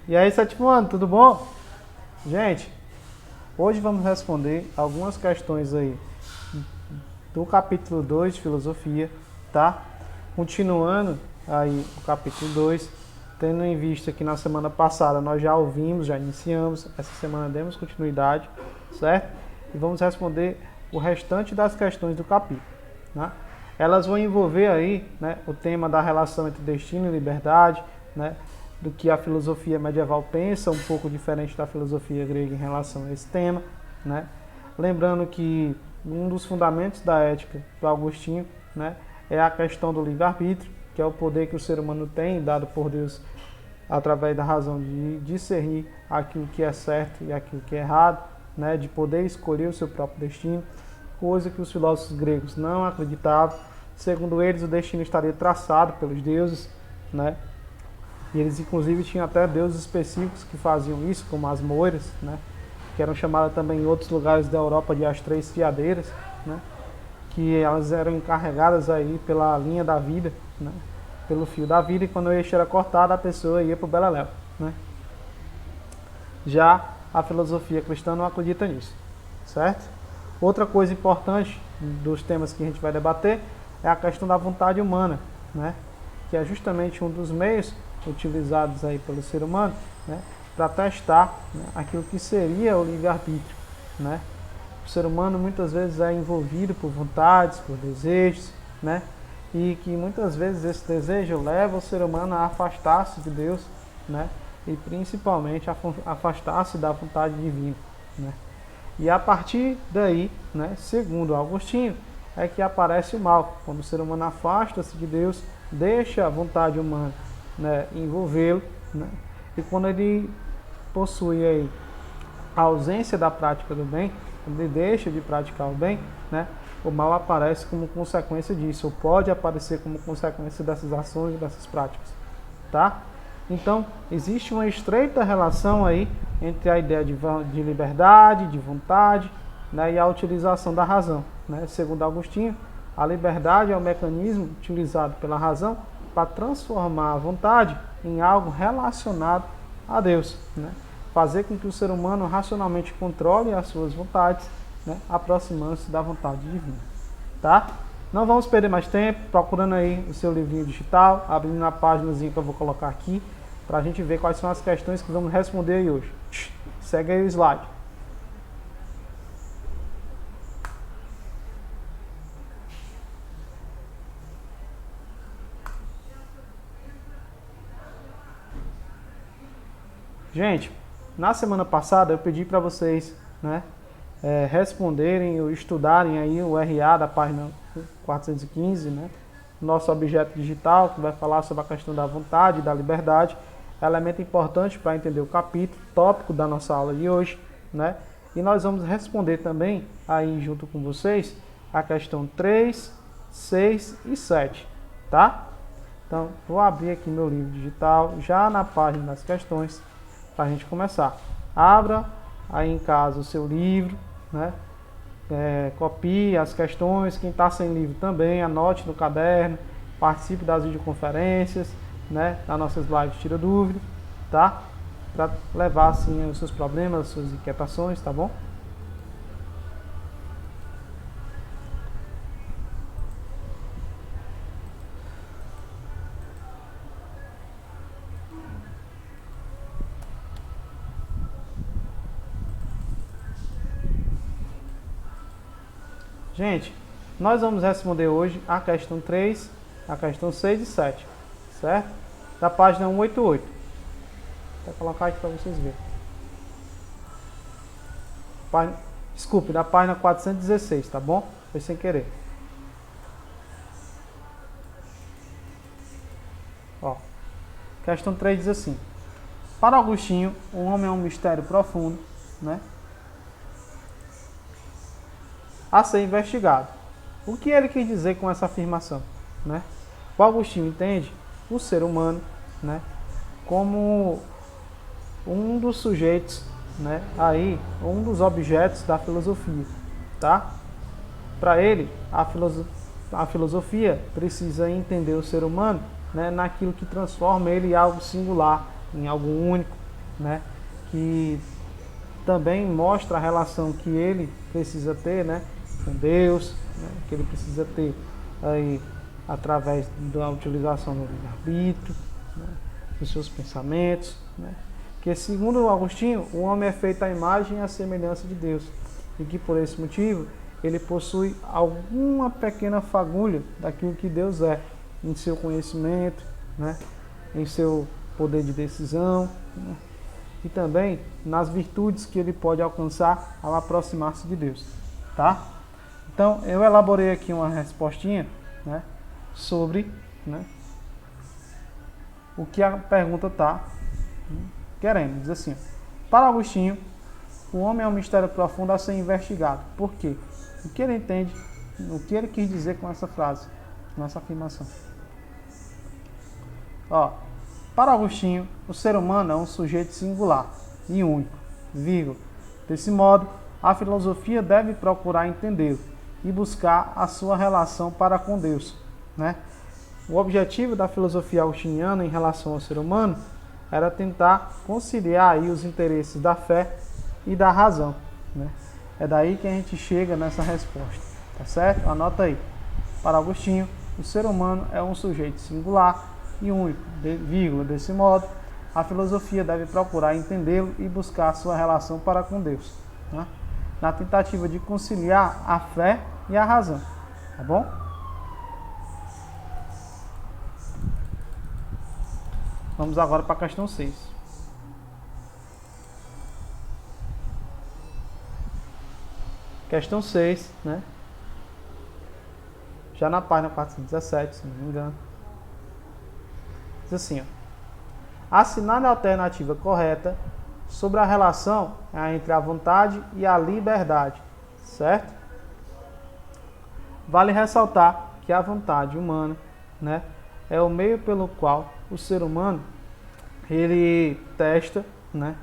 E aí, sétimo ano, tudo bom? Gente, hoje vamos responder algumas questões aí do capítulo 2 de filosofia, tá? Continuando aí o capítulo 2, tendo em vista que na semana passada nós já ouvimos, já iniciamos, essa semana demos continuidade, certo? E vamos responder o restante das questões do capítulo, né? Elas vão envolver aí, né, o tema da relação entre destino e liberdade, né, do que a filosofia medieval pensa, um pouco diferente da filosofia grega em relação a esse tema, né? Lembrando que um dos fundamentos da ética do Agostinho, né, é a questão do livre-arbítrio, que é o poder que o ser humano tem, dado por Deus através da razão de discernir aquilo que é certo e aquilo que é errado, né, de poder escolher o seu próprio destino, coisa que os filósofos gregos não acreditavam. Segundo eles, o destino estaria traçado pelos deuses, né? E eles, inclusive, tinham até deuses específicos que faziam isso, como as moiras, né? Que eram chamadas também em outros lugares da Europa de as três fiadeiras, né? Que elas eram encarregadas aí pela linha da vida, né? Pelo fio da vida, e quando o eixo era cortado, a pessoa ia para o beleléu, né? Já a filosofia cristã não acredita nisso, certo? Outra coisa importante dos temas que a gente vai debater é a questão da vontade humana, né? Que é justamente um dos meios utilizados aí pelo ser humano, né, para testar, né, aquilo que seria o livre-arbítrio, né? O ser humano muitas vezes é envolvido por vontades, por desejos, né? E que muitas vezes esse desejo leva o ser humano a afastar-se de Deus, né? E principalmente a afastar-se da vontade divina, né? E a partir daí, né, segundo Agostinho, é que aparece o mal, quando o ser humano afasta-se de Deus, deixa a vontade humana, né, envolvê-lo, né, e quando ele possui aí a ausência da prática do bem, quando ele deixa de praticar o bem, né, o mal aparece como consequência disso, ou pode aparecer como consequência dessas ações e dessas práticas, tá? Então, existe uma estreita relação aí entre a ideia de liberdade, de vontade, né, e a utilização da razão, né? Segundo Agostinho, a liberdade é o mecanismo utilizado pela razão para transformar a vontade em algo relacionado a Deus, né? Fazer com que o ser humano racionalmente controle as suas vontades, né, aproximando-se da vontade divina, tá? Não vamos perder mais tempo procurando aí o seu livrinho digital, abrindo a páginazinha que eu vou colocar aqui, para a gente ver quais são as questões que vamos responder aí hoje. Segue aí o slide. Gente, na semana passada eu pedi para vocês, né, responderem ou estudarem aí o RA da página 415, né, nosso objeto digital, que vai falar sobre a questão da vontade e da liberdade, elemento importante para entender o capítulo, tópico da nossa aula de hoje, né, e nós vamos responder também aí junto com vocês a questão 3, 6 e 7, tá? Então, vou abrir aqui meu livro digital, já na página das questões, para a gente começar. Abra aí em casa o seu livro, né? Copie as questões, quem está sem livro também, anote no caderno, participe das videoconferências, né? Das nossas lives Tira Dúvida, tá? Para levar assim os seus problemas, as suas inquietações, tá bom? Gente, nós vamos responder hoje a questão 3, a questão 6 e 7, certo? Da página 188. Vou colocar aqui para vocês verem. Desculpe, da página 416, tá bom? Foi sem querer. Ó, questão 3 diz assim: para Agostinho, o homem é um mistério profundo, né, a ser investigado. O que ele quis dizer com essa afirmação, né? O Agostinho entende o ser humano, né, como um dos sujeitos, né, aí, um dos objetos da filosofia, tá? Para ele, a filosofia precisa entender o ser humano, né, naquilo que transforma ele em algo singular, em algo único, né, que também mostra a relação que ele precisa ter, né, com Deus, né, que ele precisa ter aí através da utilização do livre-arbítrio, né, dos seus pensamentos, né, que segundo Agostinho, o homem é feito à imagem e à semelhança de Deus, e que por esse motivo ele possui alguma pequena fagulha daquilo que Deus é, em seu conhecimento, né, em seu poder de decisão, né, e também nas virtudes que ele pode alcançar ao aproximar-se de Deus, tá? Então, eu elaborei aqui uma respostinha, né, sobre, né, o que a pergunta está querendo. Diz assim: para Agostinho, o homem é um mistério profundo a ser investigado. Por quê? O que ele entende, o que ele quis dizer com essa frase, com essa afirmação? Ó, para Agostinho, o ser humano é um sujeito singular e único, vírgula. Desse modo, a filosofia deve procurar entendê-lo e buscar a sua relação para com Deus, né? O objetivo da filosofia agostiniana em relação ao ser humano era tentar conciliar aí os interesses da fé e da razão, né? É daí que a gente chega nessa resposta, tá certo? Anota aí. Para Agostinho, o ser humano é um sujeito singular e único, vírgula. Desse modo, a filosofia deve procurar entendê-lo e buscar a sua relação para com Deus, né, na tentativa de conciliar a fé e a razão, tá bom? Vamos agora para a questão 6. Questão 6, né? Já na página 417, se não me engano. Diz assim, ó: assinale a alternativa correta sobre a relação entre a vontade e a liberdade, certo? Vale ressaltar que a vontade humana, né, é o meio pelo qual o ser humano ele testa, né,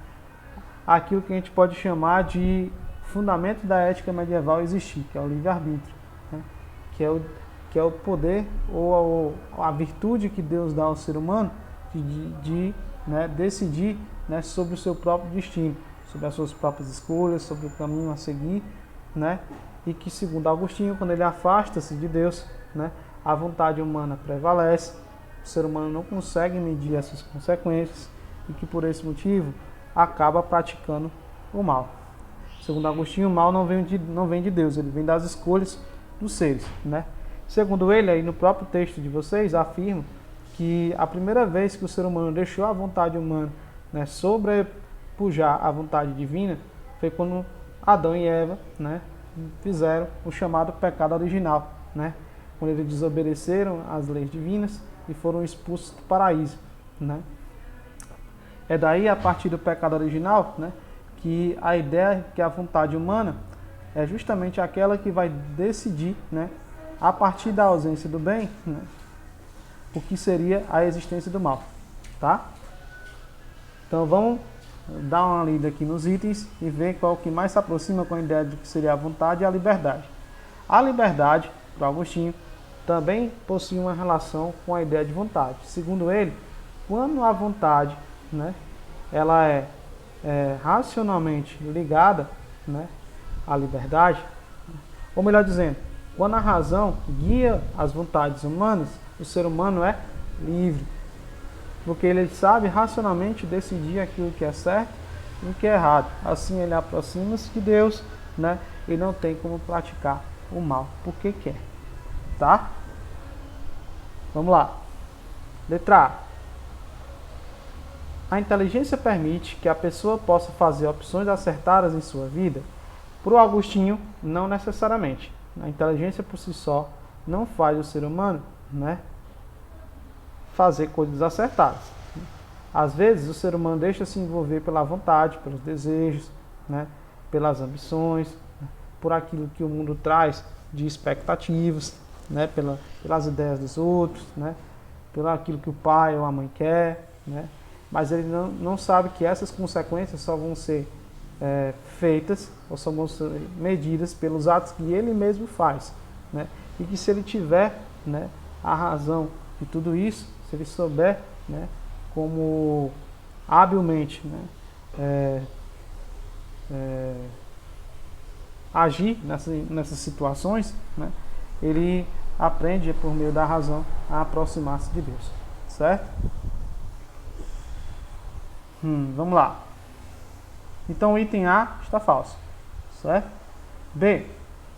aquilo que a gente pode chamar de fundamento da ética medieval existir, que é o livre-arbítrio, né, que é o poder ou a virtude que Deus dá ao ser humano de né, decidir, né, sobre o seu próprio destino, sobre as suas próprias escolhas, sobre o caminho a seguir, né, e que, segundo Agostinho, quando ele afasta-se de Deus, né, a vontade humana prevalece, o ser humano não consegue medir essas consequências e que, por esse motivo, acaba praticando o mal. Segundo Agostinho, o mal não vem de Deus, ele vem das escolhas dos seres, né? Segundo ele, aí no próprio texto de vocês, afirma que a primeira vez que o ser humano deixou a vontade humana, né, sobrepujar a vontade divina foi quando Adão e Eva, né, fizeram o chamado pecado original, né, quando eles desobedeceram às leis divinas e foram expulsos do paraíso, né. É daí, a partir do pecado original, né, que a ideia que a vontade humana é justamente aquela que vai decidir, né, a partir da ausência do bem, né, o que seria a existência do mal, tá? Então vamos dar uma lida aqui nos itens e ver qual que mais se aproxima com a ideia de que seria a vontade e a liberdade. A liberdade, para Agostinho, também possui uma relação com a ideia de vontade. Segundo ele, quando a vontade, né, ela é racionalmente ligada, né, à liberdade, ou melhor dizendo, quando a razão guia as vontades humanas, o ser humano é livre, porque ele sabe racionalmente decidir aquilo que é certo e o que é errado. Assim ele aproxima-se de Deus, né, e não tem como praticar o mal porque quer, tá? Vamos lá. Letra A. A inteligência permite que a pessoa possa fazer opções acertadas em sua vida? Para o Agostinho, não necessariamente. A inteligência por si só não faz o ser humano, né, fazer coisas acertadas. Às vezes o ser humano deixa se envolver pela vontade, pelos desejos, né, pelas ambições, né, por aquilo que o mundo traz de expectativas, né, pelas ideias dos outros, né, pelo aquilo que o pai ou a mãe quer, né, mas ele não sabe que essas consequências só vão ser feitas ou só vão ser medidas pelos atos que ele mesmo faz, né, e que se ele tiver, né, a razão de tudo isso, se ele souber, né, como habilmente, né, é, agir nessas situações, né, ele aprende por meio da razão a aproximar-se de Deus, certo? Vamos lá. Então o item A está falso, certo? B.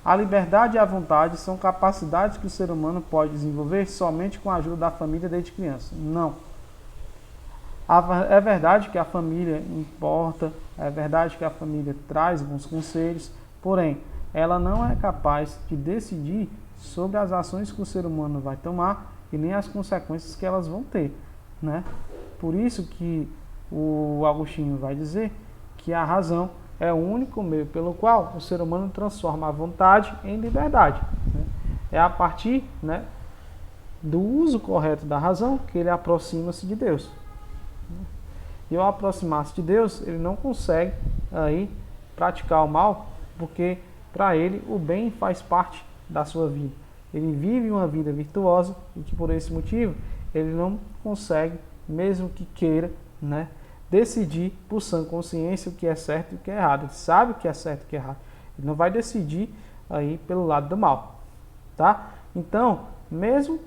A liberdade e a vontade são capacidades que o ser humano pode desenvolver somente com a ajuda da família desde criança. Não. É verdade que a família importa, é verdade que a família traz bons conselhos, porém, ela não é capaz de decidir sobre as ações que o ser humano vai tomar e nem as consequências que elas vão ter, né? Por isso que o Agostinho vai dizer que a razão é o único meio pelo qual o ser humano transforma a vontade em liberdade, né? É a partir, né, do uso correto da razão que ele aproxima-se de Deus. E ao aproximar-se de Deus, ele não consegue aí praticar o mal, porque para ele o bem faz parte da sua vida. Ele vive uma vida virtuosa e que por esse motivo ele não consegue, mesmo que queira, né, decidir por sã consciência o que é certo e o que é errado. Ele sabe o que é certo e o que é errado. Ele não vai decidir aí pelo lado do mal, tá? Então, mesmo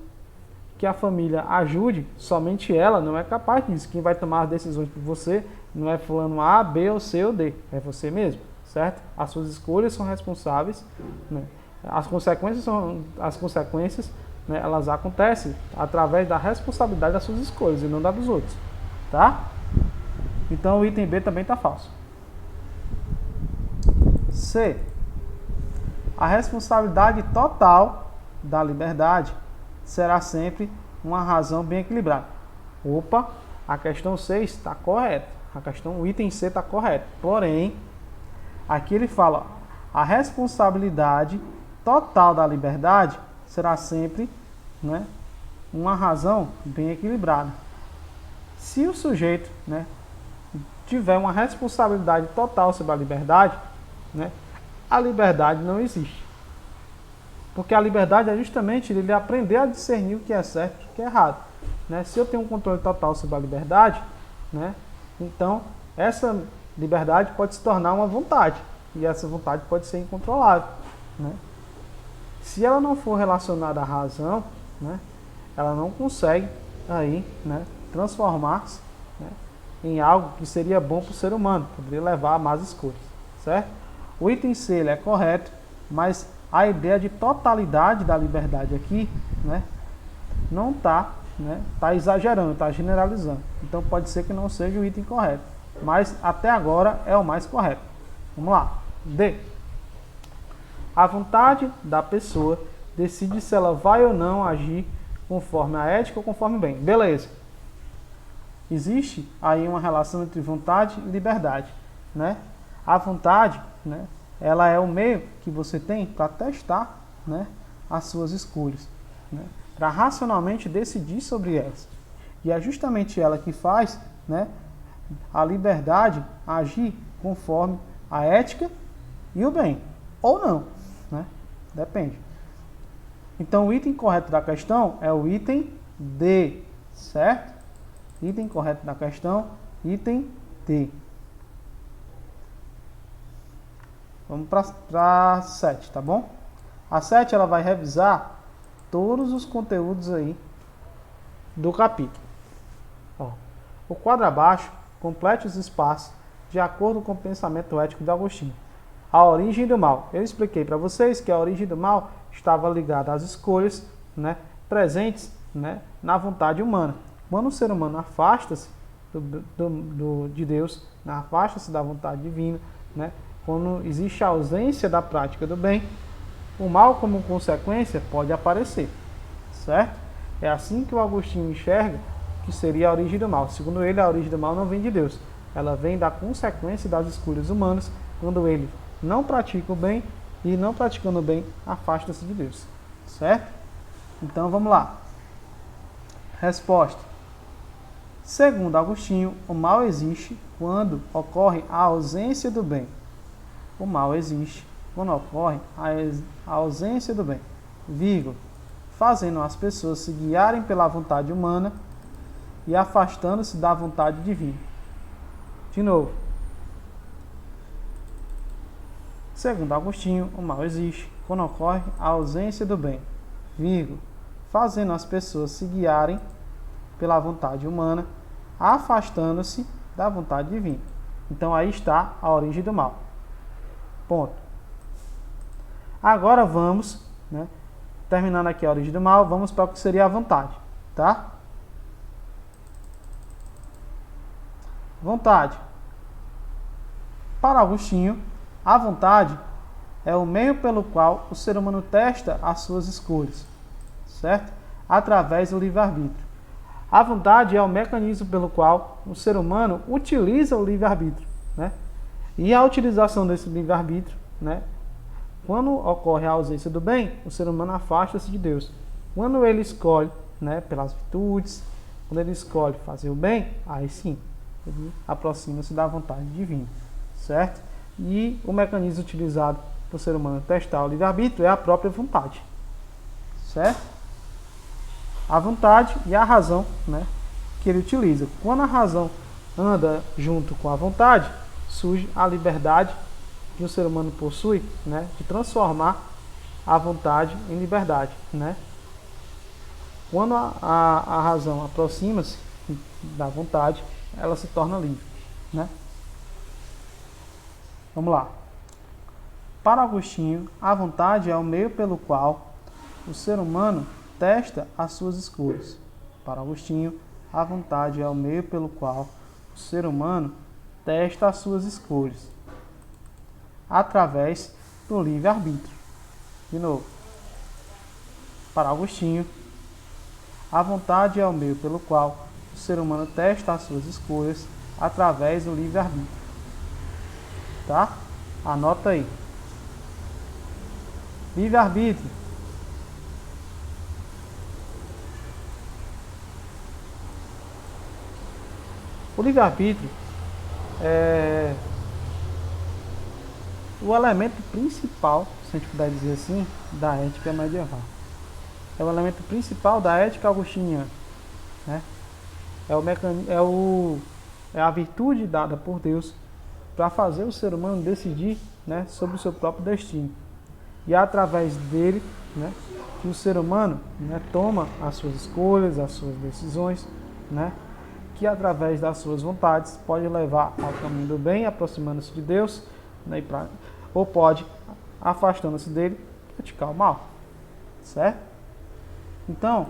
que a família ajude, somente ela não é capaz disso. Quem vai tomar as decisões por você não é fulano A, B ou C ou D, é você mesmo, certo? As suas escolhas são responsáveis, né? As consequências, né, elas acontecem através da responsabilidade das suas escolhas e não da dos outros, tá? Então o item B também está falso. C. A responsabilidade total da liberdade será sempre uma razão bem equilibrada. Opa, a questão C está correta. O item C está correto. Porém, aqui ele fala, a responsabilidade total da liberdade será sempre, né, uma razão bem equilibrada. Se o sujeito, né, tiver uma responsabilidade total sobre a liberdade, né, a liberdade não existe. Porque a liberdade é justamente ele aprender a discernir o que é certo e o que é errado, né? Se eu tenho um controle total sobre a liberdade, né, então essa liberdade pode se tornar uma vontade. E essa vontade pode ser incontrolável, né? Se ela não for relacionada à razão, né, ela não consegue aí, né, transformar-se, né, em algo que seria bom para o ser humano, poderia levar a más escolhas, certo? O item C ele é correto, mas a ideia de totalidade da liberdade aqui, né, não está, né, tá exagerando, está generalizando. Então pode ser que não seja o item correto, mas até agora é o mais correto. Vamos lá. D. A vontade da pessoa decide se ela vai ou não agir conforme a ética ou conforme o bem. Beleza. Existe aí uma relação entre vontade e liberdade, né? A vontade, né, ela é o meio que você tem para testar, né, as suas escolhas, né, para racionalmente decidir sobre elas. E é justamente ela que faz, né, a liberdade agir conforme a ética e o bem, ou não, né? Depende. Então o item correto da questão é o item D, certo? Item correto da questão, item D. Vamos para 7, tá bom? A 7 ela vai revisar todos os conteúdos aí do capítulo. Ó, o quadro abaixo complete os espaços de acordo com o pensamento ético de Agostinho. A origem do mal. Eu expliquei para vocês que a origem do mal estava ligada às escolhas, né, presentes, né, na vontade humana. Quando o ser humano afasta-se de Deus, né, afasta-se da vontade divina, né, quando existe a ausência da prática do bem, o mal como consequência pode aparecer, certo? É assim que o Agostinho enxerga que seria a origem do mal. Segundo ele, a origem do mal não vem de Deus. Ela vem da consequência das escolhas humanas, quando ele não pratica o bem e, não praticando o bem, afasta-se de Deus, certo? Então vamos lá. Resposta. Segundo Agostinho, o mal existe quando ocorre a ausência do bem. O mal existe quando ocorre a ausência do bem, vírgula, fazendo as pessoas se guiarem pela vontade humana e afastando-se da vontade divina. De novo, Segundo Agostinho, o mal existe quando ocorre a ausência do bem, vírgula, fazendo as pessoas se guiarem pela vontade humana, afastando-se da vontade divina. Então aí está a origem do mal. Ponto. Agora vamos, né, terminando aqui a origem do mal, vamos para o que seria a vontade, tá? Vontade. Para Agostinho, a vontade é o meio pelo qual o ser humano testa as suas escolhas, certo? Através do livre-arbítrio. A vontade é o mecanismo pelo qual o ser humano utiliza o livre-arbítrio, né? E a utilização desse livre-arbítrio, né? Quando ocorre a ausência do bem, o ser humano afasta-se de Deus. Quando ele escolhe, né, pelas virtudes, quando ele escolhe fazer o bem, aí sim, ele aproxima-se da vontade divina, certo? E o mecanismo utilizado para o ser humano testar o livre-arbítrio é a própria vontade, certo? A vontade e a razão, né, que ele utiliza. Quando a razão anda junto com a vontade, surge a liberdade que o ser humano possui, né, de transformar a vontade em liberdade, né? Quando a razão aproxima-se da vontade, ela se torna livre, né? Vamos lá. Para Agostinho, a vontade é o meio pelo qual o ser humano testa as suas escolhas. Para Agostinho, a vontade é o meio pelo qual o ser humano testa as suas escolhas, através do livre-arbítrio. De novo. Para Agostinho, a vontade é o meio pelo qual o ser humano testa as suas escolhas, através do livre-arbítrio. Tá? Anota aí. Livre-arbítrio. O livre-arbítrio é o elemento principal, se a gente puder dizer assim, da ética medieval. É o elemento principal da ética agostiniana, né? É a virtude dada por Deus para fazer o ser humano decidir, né, sobre o seu próprio destino. E é através dele, né, que o ser humano, né, toma as suas escolhas, as suas decisões, né, que através das suas vontades pode levar ao caminho do bem, aproximando-se de Deus, né, ou pode, afastando-se dele, praticar o mal. Certo? Então,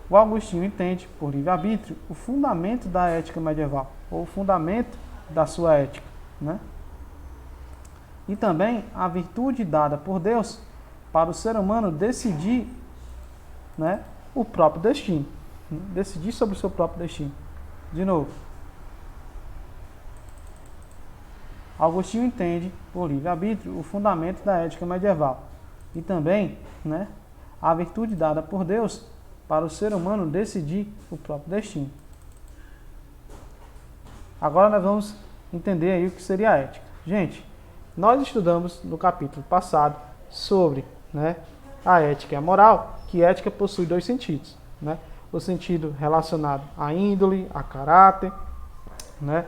o Agostinho entende, por livre-arbítrio, o fundamento da ética medieval, ou o fundamento da sua ética, né? E também a virtude dada por Deus para o ser humano decidir, né, o próprio destino. Decidir sobre o seu próprio destino. De novo. Agostinho entende, por livre-arbítrio, o fundamento da ética medieval. E também, né, a virtude dada por Deus para o ser humano decidir o próprio destino. Agora nós vamos entender aí o que seria a ética. Gente, nós estudamos no capítulo passado sobre, né, a ética e a moral, que ética possui dois sentidos, né? O sentido relacionado à índole, a caráter, né,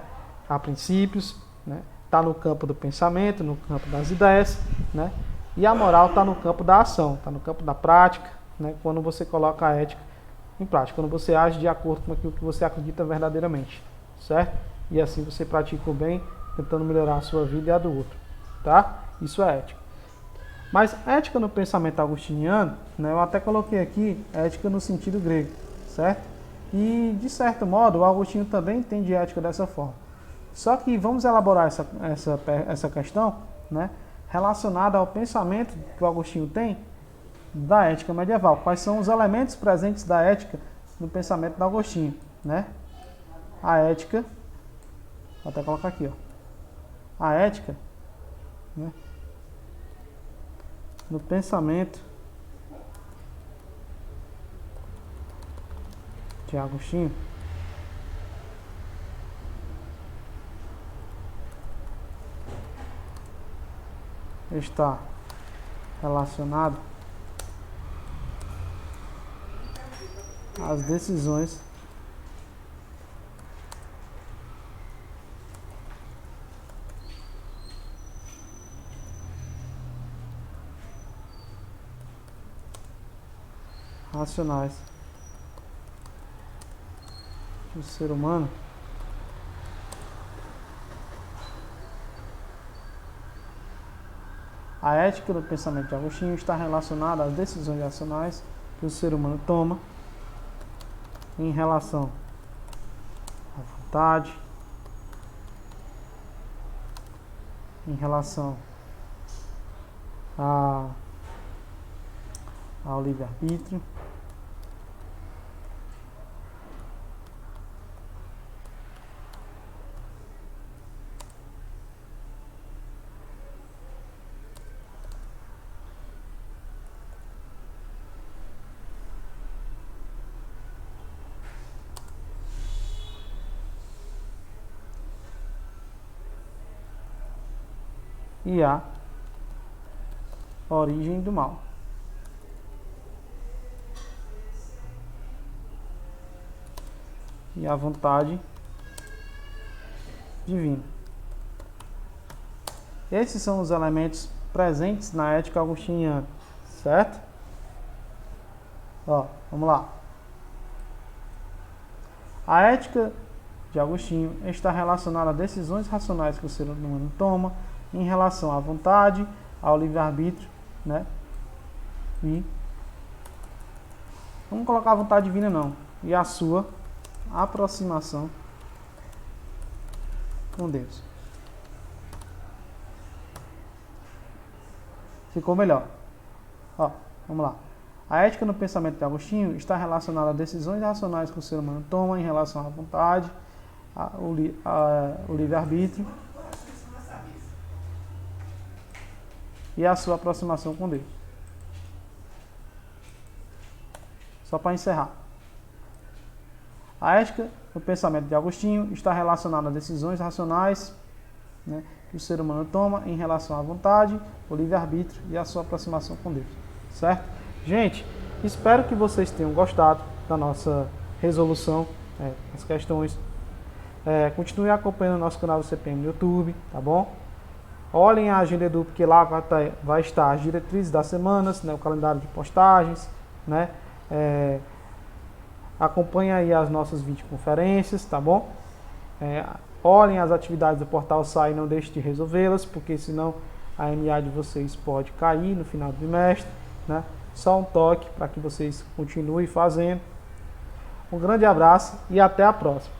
a princípios, né? Está no campo do pensamento, no campo das ideias, né? E a moral está no campo da ação, está no campo da prática, né? Quando você coloca a ética em prática, quando você age de acordo com aquilo que você acredita verdadeiramente, certo? E assim você pratica o bem, tentando melhorar a sua vida e a do outro, tá? Isso é ética. Mas ética no pensamento agostiniano, né, eu até coloquei aqui ética no sentido grego, certo? E, de certo modo, o Agostinho também entende ética dessa forma. Só que vamos elaborar essa questão, né, relacionada ao pensamento que o Agostinho tem da ética medieval. Quais são os elementos presentes da ética no pensamento do Agostinho, né? A ética, vou até colocar aqui, ó. A ética, né, no pensamento de Agostinho está relacionado às decisões racionais do ser humano. A ética do pensamento de Agostinho está relacionada às decisões racionais que o ser humano toma em relação à vontade, em relação ao livre-arbítrio, e a origem do mal. E a vontade divina. Esses são os elementos presentes na ética agostiniana, certo? Ó, vamos lá. A ética de Agostinho está relacionada a decisões racionais que o ser humano toma em relação à vontade, ao livre-arbítrio, né? E vamos colocar a vontade divina não. E a sua aproximação com Deus. Ficou melhor. Ó, vamos lá. A ética no pensamento de Agostinho está relacionada a decisões racionais que o ser humano toma em relação à vontade, ao livre-arbítrio e a sua aproximação com Deus. Só para encerrar. A ética no pensamento de Agostinho está relacionada a decisões racionais, né, que o ser humano toma em relação à vontade, ao livre-arbítrio e a sua aproximação com Deus. Certo? Gente, espero que vocês tenham gostado da nossa resolução, as questões. Continue acompanhando o nosso canal do CPM no YouTube, tá bom? Olhem a agenda Edu, porque lá vai estar as diretrizes das semanas, né, o calendário de postagens, né? Acompanhe aí as nossas videoconferências, tá bom? Olhem as atividades do portal SAI e não deixe de resolvê-las, porque senão a MA de vocês pode cair no final do trimestre, né? Só um toque para que vocês continuem fazendo. Um grande abraço e até a próxima.